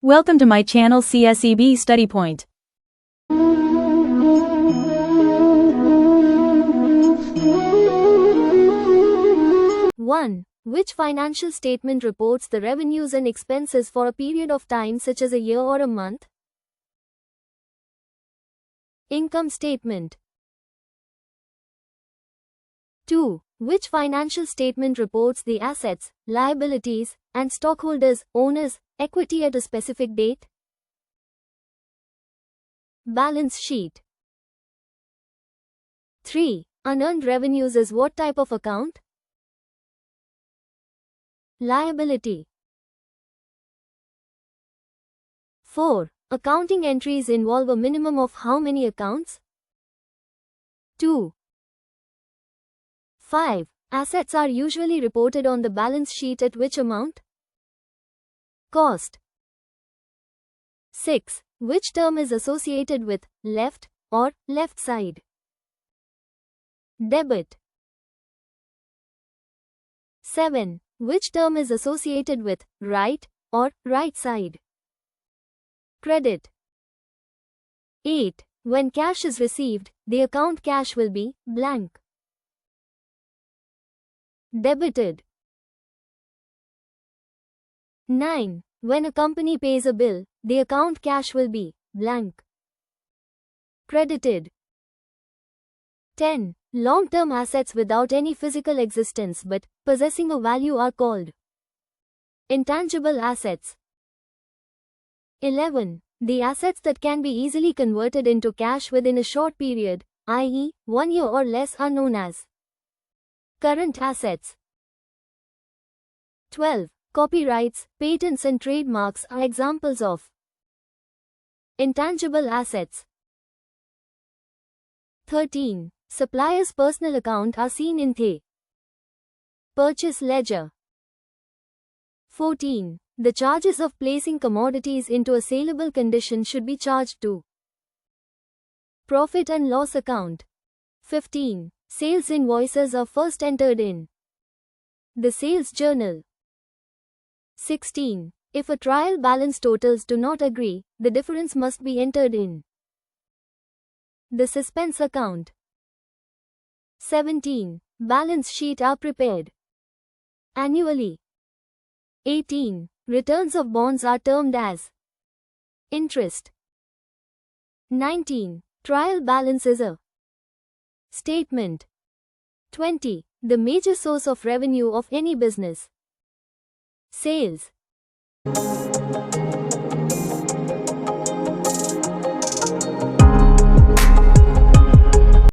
Welcome to my channel CSEB Study Point. 1. Which financial statement reports the revenues and expenses for a period of time such as a year or a month? Income statement. 2. Which financial statement reports the assets, liabilities, and stockholders, owners, equity at a specific date? Balance sheet. 3. Unearned revenues is what type of account? Liability. 4. Accounting entries involve a minimum of how many accounts? 2. 5. Assets are usually reported on the balance sheet at which amount? Cost. 6. Which term is associated with left or left side? Debit. 7. Which term is associated with right or right side? Credit. 8. When cash is received, the account cash will be blank. Debited. 9. When a company pays a bill, the account cash will be blank. Credited. 10. Long-term assets without any physical existence but possessing a value are called intangible assets. 11. The assets that can be easily converted into cash within a short period, i.e., 1 year or less, are known as current assets. 12. Copyrights, patents and trademarks are examples of intangible assets. 13. Suppliers' personal account are seen in the purchase ledger. 14. The charges of placing commodities into a saleable condition should be charged to profit and loss account. 15. Sales invoices are first entered in the sales journal. 16. If a trial balance totals do not agree, the difference must be entered in the suspense account. 17. Balance sheet are prepared annually. 18. Returns of bonds are termed as interest. 19. Trial balance is a statement. 20. The major source of revenue of any business. Sales.